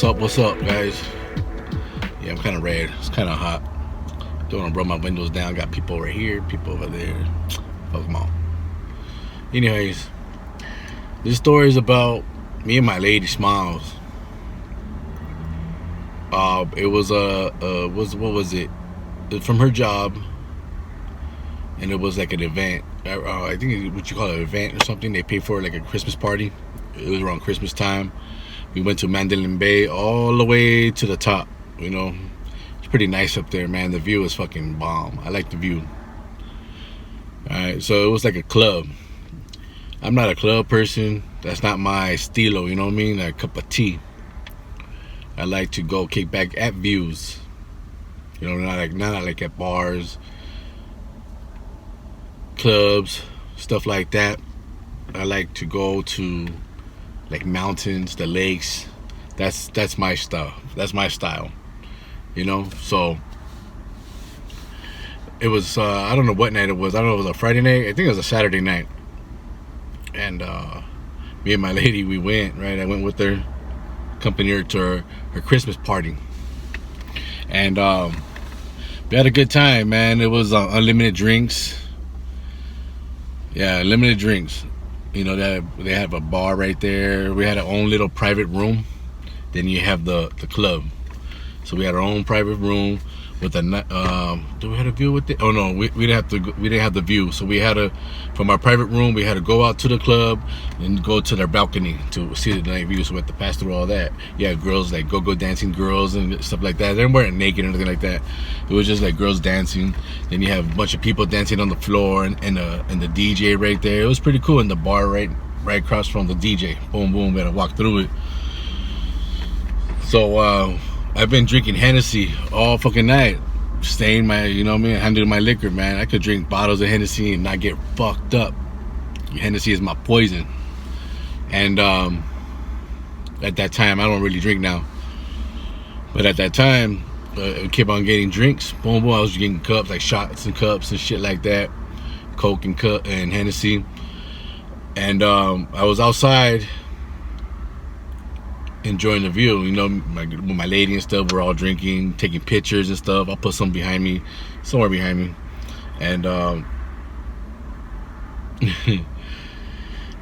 What's up, guys? Yeah, I'm kind of red. It's kind of hot. Don't want to roll my windows down. Got people over here, people over there. Fuck them all. Anyways, this story is about me and my lady Smiles. It was what was it? It was from her job, and it was like an event. I think what you call it, an event or something. They paid for like a Christmas party. It was around Christmas time. We went to Mandalay Bay all the way to the top. You know, it's pretty nice up there, man. The view is fucking bomb. I like the view. Alright, so it was like a club. I'm not a club person. That's not my stilo, you know what I mean? Like a cup of tea. I like to go kick back at views. You know, not like at bars, clubs, stuff like that. I like to go to like mountains, the lakes. That's my stuff. That's my style. You know, so it was I don't know what night it was. I don't know if it was a Friday night. I think it was a Saturday night. And me and my lady, we went, right? I went with her, accompanied her to her Christmas party. And we had a good time, man. It was unlimited drinks. Yeah, unlimited drinks. You know, they have a bar right there. We had our own little private room. Then you have the club. So we had our own private room with a. Do we have a view with it? Oh no, we didn't have to. We didn't have the view. So we had to, from our private room, we had to go out to the club and go to their balcony to see the night view. So we had to pass through all that. Yeah, girls like go dancing girls and stuff like that. They weren't naked or anything like that. It was just like girls dancing. Then you have a bunch of people dancing on the floor and the DJ right there. It was pretty cool. In the bar right across from the DJ. Boom boom. We had to walk through it. So I've been drinking Hennessy all fucking night. Staying my, you know what I mean, handling my liquor, man. I could drink bottles of Hennessy and not get fucked up. Hennessy is my poison. And at that time, I don't really drink now. But at that time, I kept on getting drinks. Boom, boom. I was getting cups, like shots and cups and shit like that. Coke and Hennessy. And I was outside enjoying the view, you know, with my lady and stuff. We're all drinking, taking pictures and stuff. I'll put some behind me, somewhere behind me. And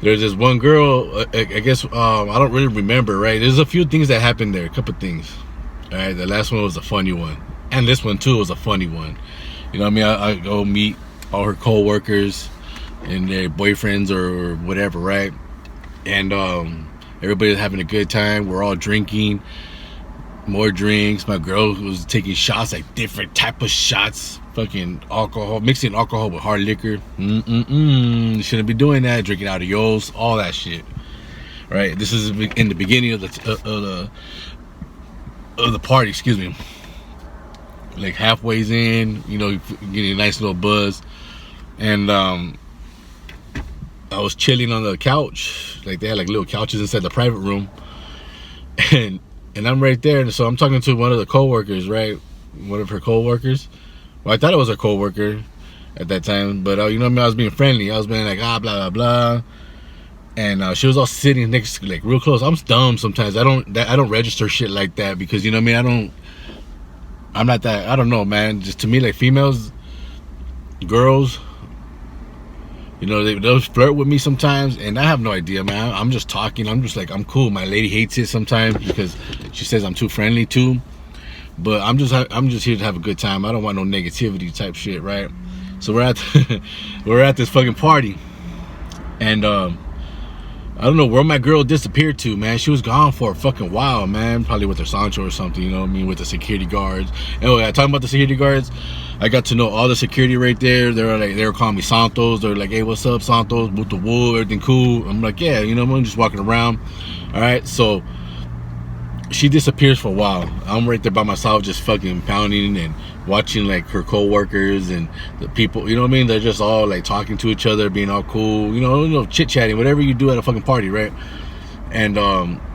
there's this one girl, I guess, I don't really remember, right? There's a few things that happened there, a couple things. All right, the last one was a funny one. And this one, too, was a funny one. You know what I mean? I go meet all her co-workers and their boyfriends or whatever, right? And everybody's having a good time. We're all drinking, more drinks. My girl was taking shots, like different type of shots, fucking alcohol, mixing alcohol with hard liquor. Shouldn't be doing that. Drinking out of yours, all that shit. Right. This is in the beginning of the party. Excuse me. Like halfway in, you know, getting a nice little buzz, and I was chilling on the couch. Like they had like little couches inside the private room, and I'm right there. And so I'm talking to one of the coworkers, right? One of her coworkers. Well, I thought it was her coworker at that time, but you know what I mean? I was being friendly. I was being like, blah blah blah, and she was all sitting next to, like, real close. I'm dumb sometimes. I don't register shit like that because, you know what I mean? I'm not that. I don't know, man. Just to me, like, females, girls, you know, they'll flirt with me sometimes, and I have no idea, man. I'm just talking. I'm just like, I'm cool. My lady hates it sometimes because she says I'm too friendly too. But I'm just here to have a good time. I don't want no negativity type shit, right? So we're at this fucking party, and I don't know where my girl disappeared to, man. She was gone for a fucking while, man. Probably with her Santos or something, you know what I mean, with the security guards. Anyway, talking about the security guards, I got to know all the security right there. They were calling me Santos. They're like, hey, what's up, Santos? With the wool, everything cool? I'm like, yeah, you know, I'm just walking around. All right, so she disappears for a while. I'm right there by myself, just fucking pounding and watching like her co-workers and the people, you know what I mean? They're just all like talking to each other, being all cool, you know, chit-chatting, whatever you do at a fucking party, right? And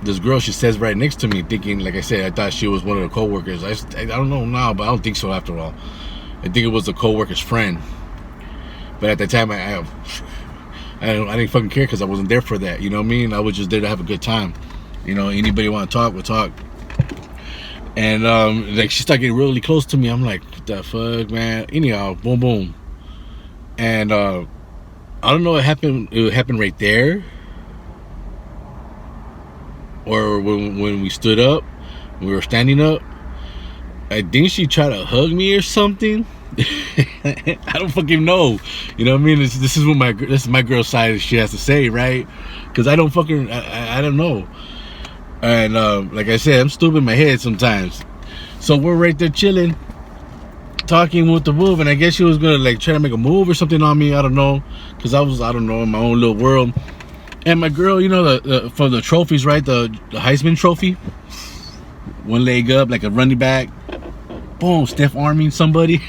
this girl, she says right next to me, thinking, like I said, I thought she was one of the co-workers. I don't know now, but I don't think so after all. I think it was the co-worker's friend. But at the time, I didn't fucking care because I wasn't there for that, you know what I mean? I was just there to have a good time. You know, anybody want to talk, we'll talk. And like she started getting really close to me. I'm like, what the fuck, man? Anyhow, boom, boom. And I don't know what happened. It happened right there, or when we stood up, we were standing up. I think she tried to hug me or something. I don't fucking know. You know what I mean? This is my girl's side. She has to say, right? Because I don't fucking I don't know. And like I said, I'm stupid in my head sometimes. So we're right there chilling, talking with the wolf, and I guess she was gonna like try to make a move or something on me. I don't know, because I don't know, in my own little world. And my girl, you know, the for the trophies, right? The Heisman Trophy, one leg up like a running back. Boom, Steph arming somebody.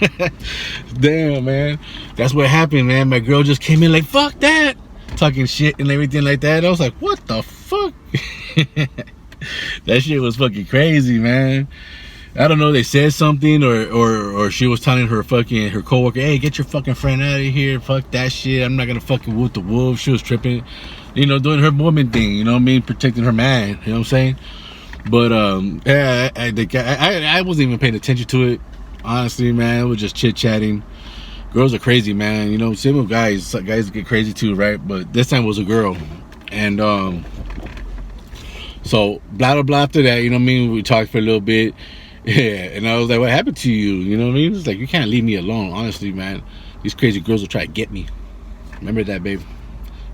Damn, man, that's what happened, man. My girl just came in like, fuck that, talking shit and everything like that. I was like, what the fuck? That shit was fucking crazy, man. I don't know, they said something, or she was telling her coworker, hey, get your fucking friend out of here, fuck that shit, I'm not gonna fucking whoop the wolf. She was tripping, you know, doing her woman thing, you know what I mean, protecting her man, you know what I'm saying? But yeah, I wasn't even paying attention to it, honestly, man. It was just chit-chatting. Girls are crazy, man, you know, same with guys get crazy too, right? But this time it was a girl. And so blah blah blah, after that, you know what I mean, we talked for a little bit. Yeah, and I was like, what happened to you? You know what I mean? It's like, you can't leave me alone, honestly, man. These crazy girls will try to get me. Remember that, babe.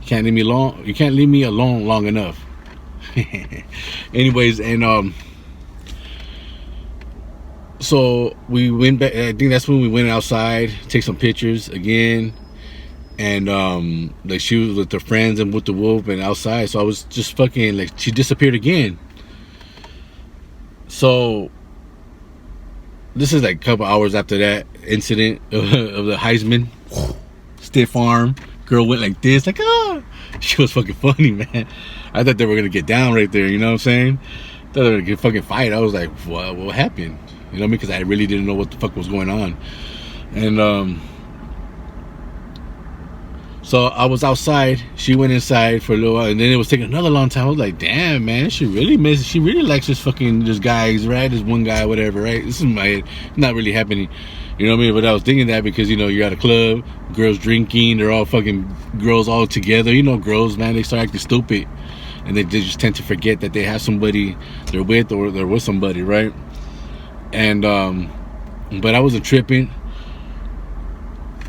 You can't leave me alone. You can't leave me alone long enough. Anyways, and so we went back. I think that's when we went outside, take some pictures again. And like she was with her friends and with the wolf and outside. So I was just fucking like, she disappeared again. So this is like a couple hours after that incident of the Heisman. Stiff arm. Girl went like this, like, ah. She was fucking funny, man. I thought they were gonna get down right there, you know what I'm saying? I thought they were gonna fucking fight. I was like, what happened? You know what I mean? Because I really didn't know what the fuck was going on. And so I was outside. She went inside for a little while, and then it was taking another long time. I was like, damn, man, she really likes this guys, right? This one guy, whatever, right? This is my head. Not really happening. You know what I mean? But I was thinking that because, you know, you're at a club, girls drinking, they're all fucking girls all together. You know, girls, man, they start acting stupid. And they just tend to forget that they have somebody they're with, or they're with somebody, right? And, but I wasn't tripping.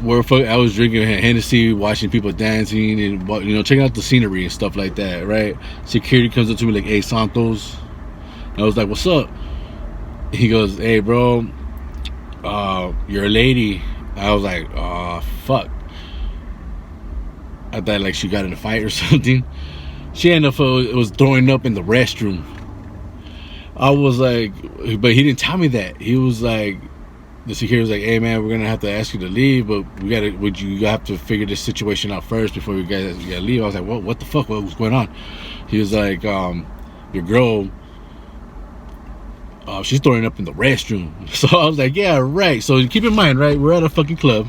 I was drinking Hennessy, watching people dancing, and, you know, checking out the scenery and stuff like that, right? Security comes up to me like, hey, Santos. And I was like, what's up? He goes, hey, bro, you're a lady. I was like, fuck. I thought like she got in a fight or something. She ended up was throwing up in the restroom. I was like, but he didn't tell me that. He was like, the security was like, hey man, we're gonna have to ask you to leave, but you have to figure this situation out first before you gotta leave. I was like, what the fuck, what was going on? He was like, your girl, she's throwing up in the restroom. So I was like, yeah, right. So keep in mind, right, we're at a fucking club,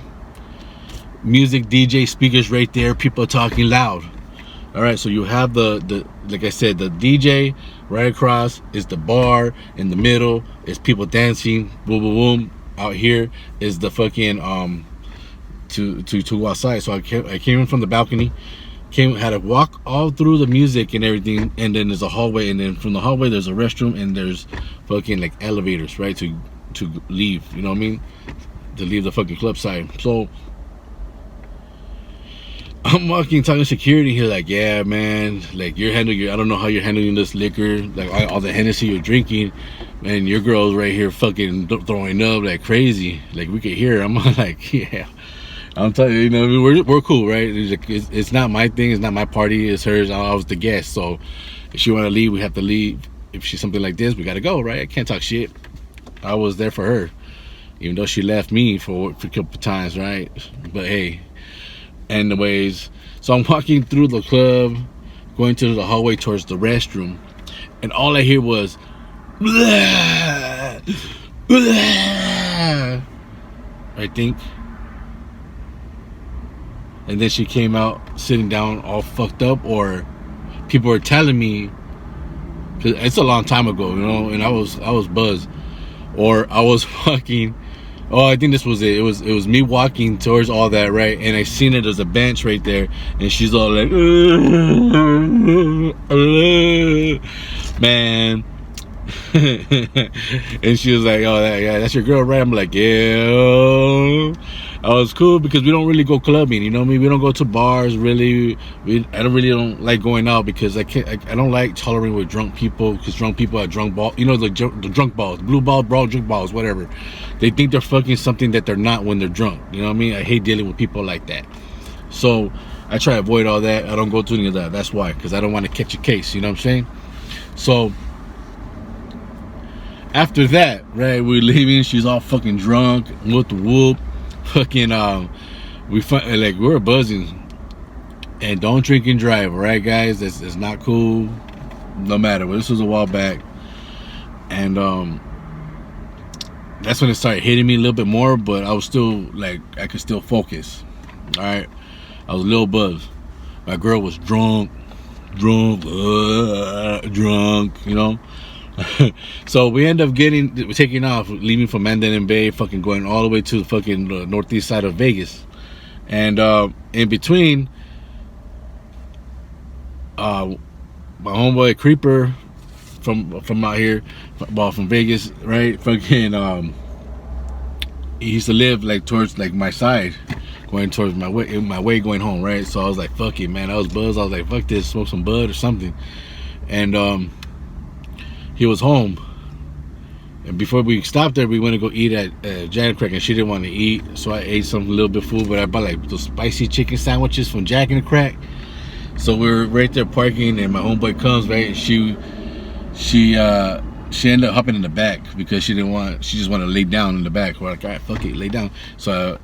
music, DJ, speakers right there, people talking loud. All right, so you have the like I said, the DJ right across is the bar, in the middle is people dancing, boom boom boom. Out here is the fucking to go outside. So I came in from the balcony, had to walk all through the music and everything, and then there's a hallway, and then from the hallway there's a restroom, and there's fucking like elevators, right, to leave, you know what I mean, to leave the fucking club side. So I'm walking, talking to security here, like, yeah, man, like I don't know how you're handling this liquor, like all the Hennessy you're drinking, and your girl's right here fucking throwing up like crazy, like we could hear her. I'm like, yeah, I'm telling you, you know, we're cool, right? It's not my thing, it's not my party, it's hers. I was the guest, so if she want to leave, we have to leave. If she's something like this, we gotta go, right? I can't talk shit. I was there for her, even though she left me for a couple times, right? But hey. Anyways, so I'm walking through the club, going to the hallway towards the restroom, and all I hear was blah, blah, I think. And then she came out sitting down all fucked up, or people were telling me, cause it's a long time ago, you know, and I was buzzed. or I was walking. Oh, I think this was it. It was me walking towards all that, right? And I seen it as a bench right there, and she's all like, man. And she was like, oh, yeah, that's your girl, right? I'm like, yeah. I was cool because we don't really go clubbing, you know what I mean? We don't go to bars, really. I don't like going out because I don't like tolerating with drunk people, because drunk people are drunk ball, you know, the drunk balls, blue balls, brown drunk balls, whatever. They think they're fucking something that they're not when they're drunk, you know what I mean? I hate dealing with people like that. So I try to avoid all that. I don't go to any of that. That's why, because I don't want to catch a case, you know what I'm saying? So after that, right, we're leaving. She's all fucking drunk, with the whoop, fucking we're buzzing. And don't drink and drive, all right, guys? That's not cool. No matter. This was a while back, and that's when it started hitting me a little bit more. But I was still like, I could still focus. All right, I was a little buzzed. My girl was drunk, you know. So we end up taking off, leaving from Mandalay Bay, fucking going all the way to the fucking northeast side of Vegas. And in between, my homeboy Creeper from out here, from Vegas, right? Fucking he used to live like towards like my side, going towards my way going home, right? So I was like, fuck it, man. I was buzzed. I was like, fuck this, smoke some bud or something. And he was home, and before we stopped there, we went to go eat at Jack and Crack, and she didn't want to eat, so I ate some little bit of food. But I bought like those spicy chicken sandwiches from Jack and Crack. So we were right there parking, and my homeboy comes, right, and she ended up hopping in the back because she just wanted to lay down in the back. We're like, all right, fuck it, lay down. So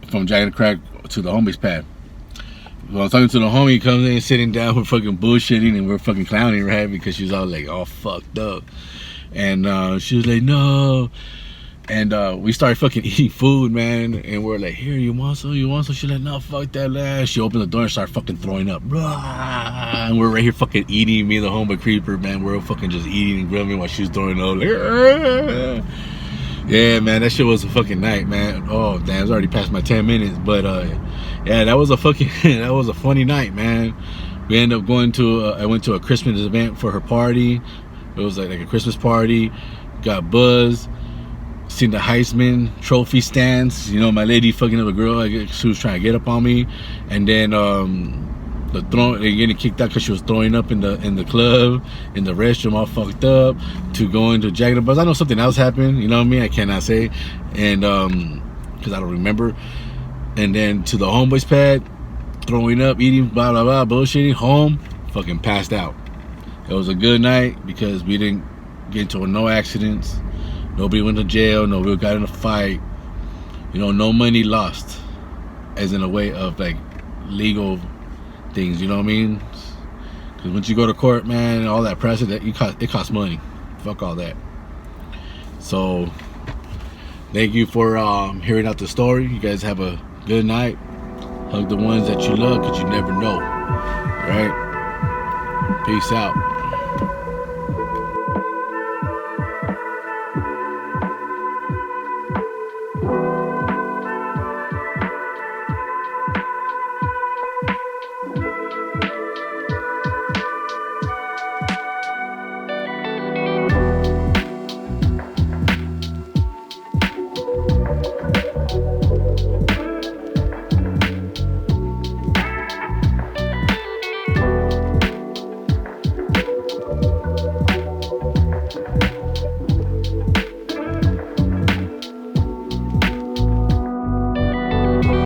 from Jack and Crack to the homie's pad. Well, I was talking to the homie, he comes in, sitting down, we're fucking bullshitting, and we're fucking clowning, right? Because she's all like, all fucked up. And she was like, no. And we started fucking eating food, man. And we're like, here, you want some? You want some? She's like, no, fuck that, lad. She opened the door and started fucking throwing up. And we're right here fucking eating, me and the homie Creeper, man. We're fucking just eating and grubbing while she's throwing up. Like, yeah, man, that shit was a fucking night, man. Oh, damn, it's already past my 10 minutes. But, yeah, that was a fucking, that was a funny night, man. We ended up going to, I went to a Christmas event for her party. It was like a Christmas party. Got buzzed. Seen the Heisman trophy stands. You know, my lady fucking up a girl. She was trying to get up on me. And then, they getting kicked out because she was throwing up in the club, in the restroom, all fucked up, to going to Jack in the Box. I know something else happened, you know what I mean? I cannot say, and because I don't remember. And then to the homeboy's pad, throwing up, eating, blah blah blah, bullshitting, home, fucking passed out. It was a good night because we didn't get into no accidents, nobody went to jail, nobody got in a fight, you know, no money lost, as in a way of like legal things, you know what I mean? Because once you go to court, man, all that pressure, it costs money. Fuck all that. So thank you for hearing out the story. You guys have a good night. Hug the ones that you love, because you never know. All right? Peace out.